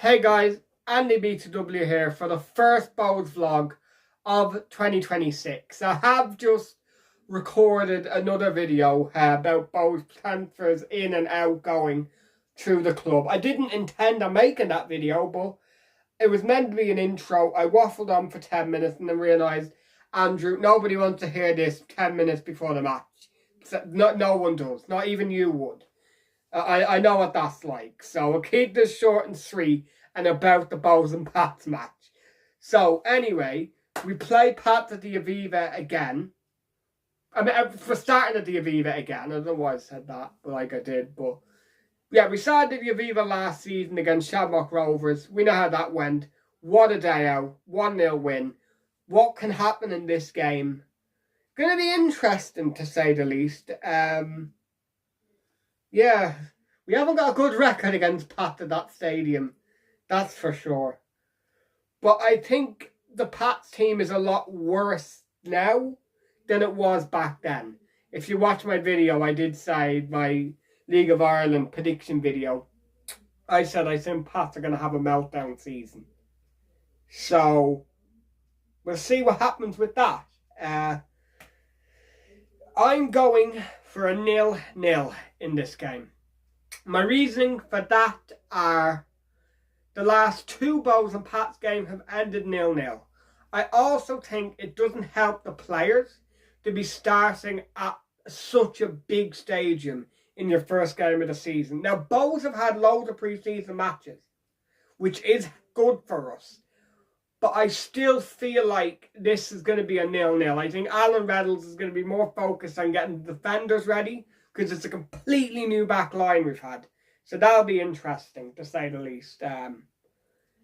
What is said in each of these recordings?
Hey guys, Andy B2W here for the first Bohs vlog of 2026. I have just recorded another video about Bohs transfers in and out going through the club. I didn't intend on making that video, but it was meant to be an intro. I waffled on for 10 minutes and then realised, Andrew, nobody wants to hear this 10 minutes before the match. No one does, not even you would. I know what that's like, so I'll keep this short and sweet and about the Bohs and Pats match. So anyway, we play Pats at the Aviva again. I mean, for starting at the Aviva again. I don't know why I said that, but like I did. But yeah, we started at the Aviva last season against Shamrock Rovers. We know how that went. What a day out. 1-0 win. What can happen in this game? Going to be interesting, to say the least. Yeah, we haven't got a good record against Pats at that stadium. That's for sure. But I think the Pats team is a lot worse now than it was back then. If you watch my video, I did say my League of Ireland prediction video. I think Pats are going to have a meltdown season. So, we'll see what happens with that. I'm going for a 0-0 in this game. My reasoning for that are the last two Bohs and Pats games have ended 0-0. I also think it doesn't help the players to be starting at such a big stadium in your first game of the season. Now, Bohs have had loads of pre-season matches, which is good for us. But I still feel like this is going to be a 0-0. I think Alan Reynolds is going to be more focused on getting the defenders ready because it's a completely new back line we've had. So that'll be interesting, to say the least.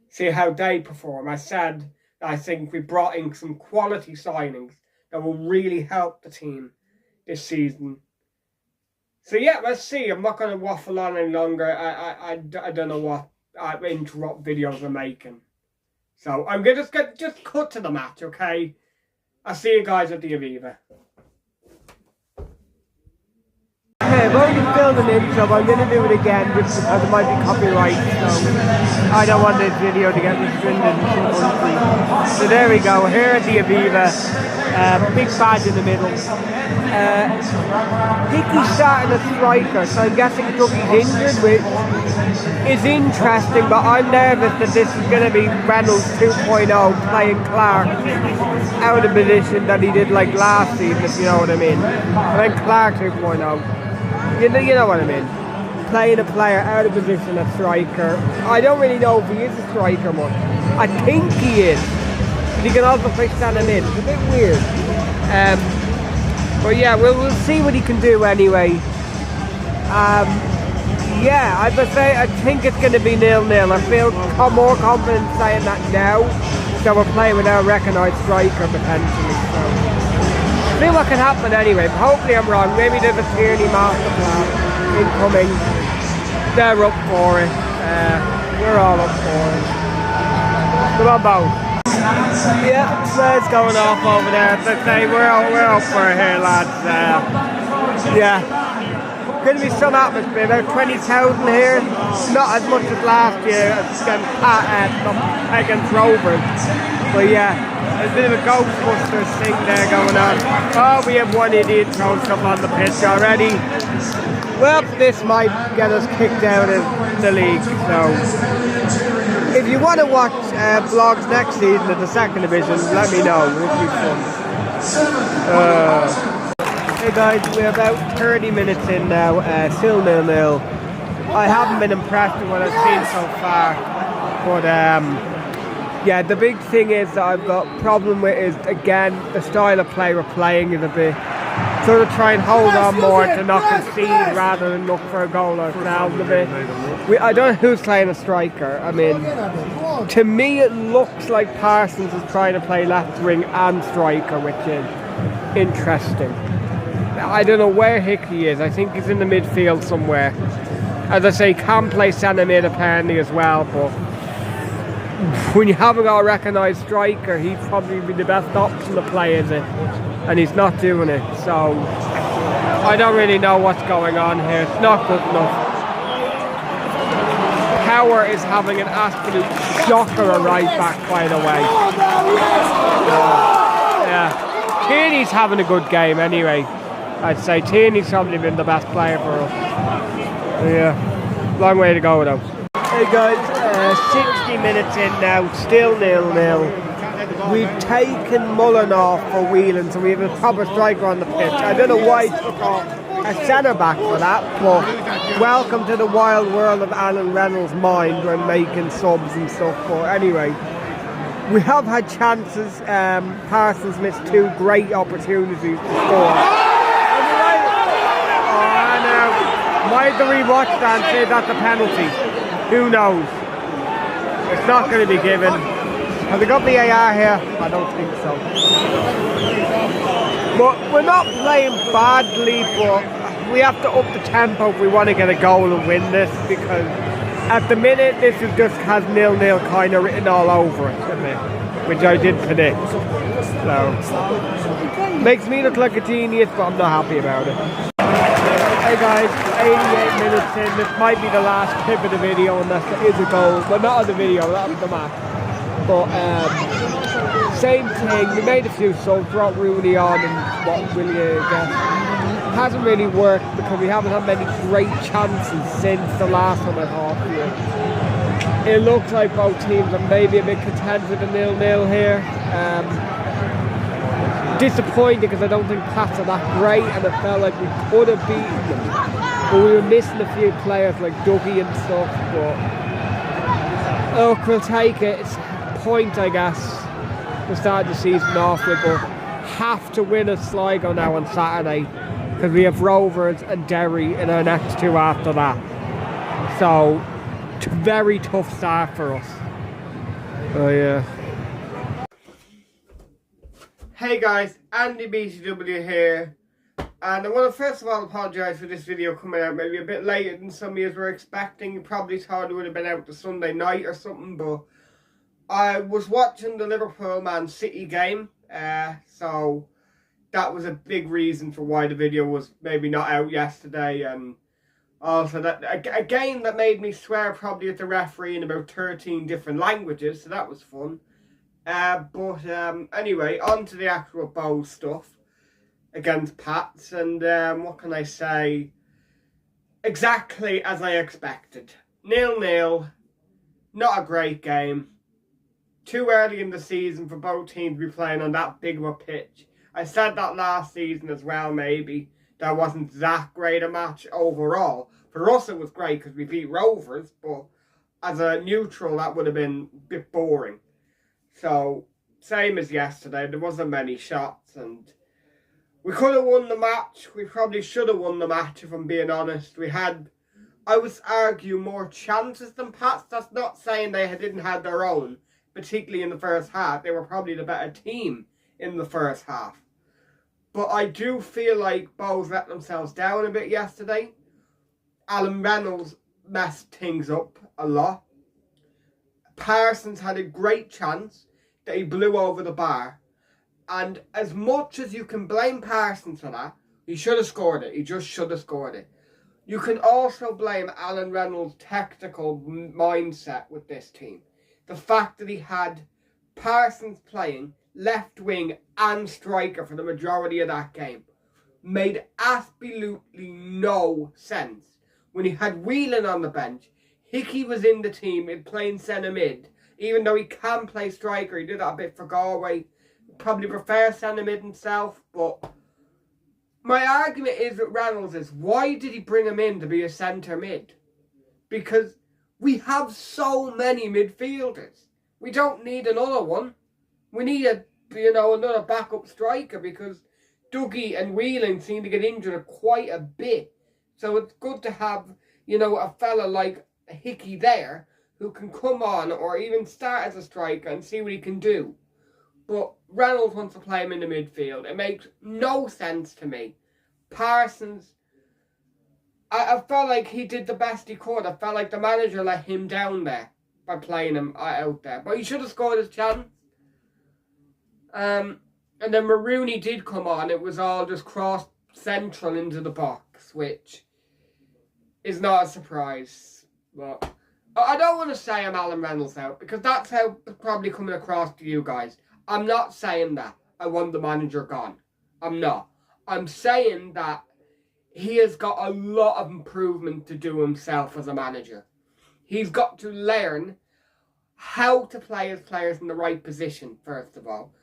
See how they perform. I said I think we brought in some quality signings that will really help the team this season. So yeah, let's see. I'm not going to waffle on any longer. I don't know what interrupt videos I'm making. So I'm going to just cut to the match, okay? I'll see you guys at the Aviva. Okay, I've already filmed an intro, but I'm going to do it again just because it might be copyright, so I don't want this video to get restricted in some country. So there we go, here at the Aviva, big badge in the middle. Hickey's starting a striker, so I'm guessing Dougie's injured, which is interesting, but I'm nervous that this is going to be Reynolds 2.0 playing Clark out of position that he did like last season, if you know what I mean. I mean Clark 2.0. You know what I mean. Playing a player out of position at striker. I don't really know if he is a striker much. I think he is. But he can also play standing in. It's a bit weird. But yeah, we'll see what he can do anyway. Yeah, I think it's going to be 0-0. I feel more confident saying that now. So we're playing without a recognised striker potentially. So see what can happen anyway. But hopefully I'm wrong. Maybe there's a Tierney master plan incoming. They're up for it. We're all up for it. Come on, Bohs. Yeah, flares going off over there. As I say, we're up for it here, lads. Yeah. Going to be some atmosphere, about 20,000 here. Not as much as last year against Rovers. But yeah, there's a bit of a Ghostbusters thing there going on. Oh, we have one idiot throwing stuff on the pitch already. Well, this might get us kicked out of the league. So, if you want to watch vlogs next season in the second division, let me know. It would be fun. Hey guys, we're about 30 minutes in now, still 0-0. I haven't been impressed with what I've seen so far, but yeah, the big thing is that I've got a problem with is, again, the style of play we're playing is a bit, sort of try and hold on more to not concede rather than look for a goal ourselves a bit. I don't know who's playing a striker. I mean, to me it looks like Parsons is trying to play left wing and striker, which is interesting. I don't know where Hickey is. I think he's in the midfield somewhere. As I say, can play centre mid apparently as well, but when you haven't got a recognised striker, he'd probably be the best option to play, is it? And he's not doing it, so I don't really know what's going on here. It's not good enough. How Power is having an absolute shocker at right back, by the way. Yeah. Tierney's having a good game anyway. I'd say Tierney's probably been the best player for us. Yeah, long way to go though. Hey guys, 60 minutes in now, still 0-0. We've taken Mullen off for Whelan, so we have a proper striker on the pitch. I don't know why he took off a centre back for that, but welcome to the wild world of Alan Reynolds' mind when making subs and stuff. But anyway, we have had chances. Parsons missed 2 great opportunities to score. Might the rewatch that and say that's a penalty? Who knows? It's not going to be given. Have they got the AR here? I don't think so. But we're not playing badly, but we have to up the tempo if we want to get a goal and win this, because at the minute this is just has 0-0 kind of written all over it, isn't it? Which I did predict. So makes me look like a genius, but I'm not happy about it. Hey guys, 88 minutes in. This might be the last clip of the video unless there is a goal. Well, not on the video, that was the match. But same thing, we made a few subs, brought Rooney on and what will you guess? Hasn't really worked because we haven't had many great chances since the last one at half year. It looks like both teams are maybe a bit content with the 0-0 here. Disappointed because I don't think Pats are that great and it felt like we could have beaten them. But we were missing a few players like Dougie and stuff, but look, we'll take it. It's point, I guess, to start the season off with, but have to win at Sligo now on Saturday because we have Rovers and Derry in our next 2 after that. So, very tough start for us. Oh yeah. Hey guys, Andy BCW here, and I want to first of all apologise for this video coming out maybe a bit later than some of you were expecting. You probably thought it would have been out the Sunday night or something, but I was watching the Liverpool-Man City game, so that was a big reason for why the video was maybe not out yesterday, and also that a game that made me swear probably at the referee in about 13 different languages, so that was fun. Anyway, on to the actual Bohs stuff against Pats, and what can I say? Exactly as I expected. 0-0, not a great game. Too early in the season for both teams to be playing on that big of a pitch. I said that last season as well, maybe. That wasn't that great a match overall. For us it was great because we beat Rovers, but as a neutral that would have been a bit boring. So, same as yesterday, there wasn't many shots and we could have won the match. We probably should have won the match if I'm being honest. We had, I would argue, more chances than Pats. That's not saying they didn't have their own, particularly in the first half. They were probably the better team in the first half. But I do feel like Bohs let themselves down a bit yesterday. Alan Reynolds messed things up a lot. Parsons had a great chance that he blew over the bar. And as much as you can blame Parsons for that, he should have scored it. He just should have scored it. You can also blame Alan Reynolds' technical mindset with this team. The fact that he had Parsons playing left wing and striker for the majority of that game made absolutely no sense. When he had Whelan on the bench, Hickey was in the team in playing centre mid. Even though he can play striker, he did that a bit for Galway. Probably prefers centre mid himself, but my argument is with Reynolds is, why did he bring him in to be a centre mid? Because we have so many midfielders. We don't need another one. We need another backup striker because Dougie and Whelan seem to get injured quite a bit. So it's good to have, a fella like Hickey there who can come on or even start as a striker and see what he can do. But Reynolds wants to play him in the midfield. It makes no sense to me. Parsons, I felt like he did the best he could. I felt like the manager let him down there by playing him out there. But he should have scored his chance. And then Rooney did come on. It was all just crossed central into the box, which is not a surprise. But I don't want to say I'm Alan Reynolds out, because that's how it's probably coming across to you guys. I'm not saying that I want the manager gone. I'm not. I'm saying that he has got a lot of improvement to do himself as a manager. He's got to learn how to play his players in the right position, first of all,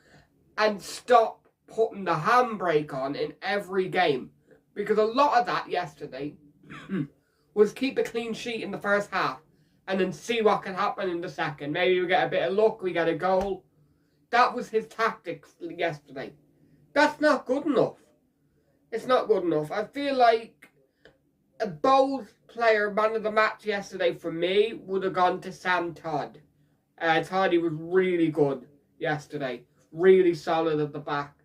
and stop putting the handbrake on in every game. Because a lot of that yesterday was keep a clean sheet in the first half and then see what can happen in the second. Maybe we get a bit of luck, we get a goal. That was his tactics yesterday. That's not good enough. It's not good enough. I feel like a Bohs player, man of the match yesterday for me, would have gone to Sam Todd. Todd, he was really good yesterday. Really solid at the back.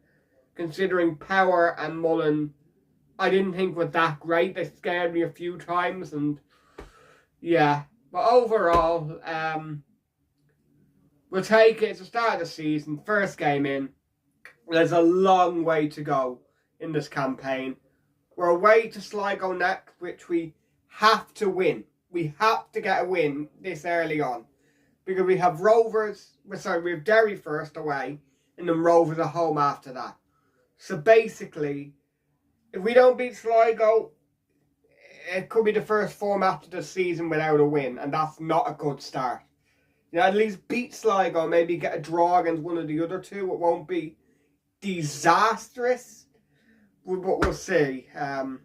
Considering Power and Mullen, I didn't think were that great. They scared me a few times, and yeah. But overall, we'll take it. It's the start of the season, first game in. There's a long way to go in this campaign. We're away to Sligo next, which we have to win. We have to get a win this early on. Because we have we have Derry first away, and then Rovers at home after that. So basically, if we don't beat Sligo, it could be the first 4 matches of the season without a win, and that's not a good start. You know, at least beat Sligo, maybe get a draw against one of the other two. It won't be disastrous, but we'll see. But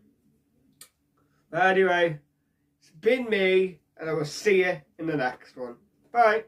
anyway, it's been me, and I will see you in the next one. Bye.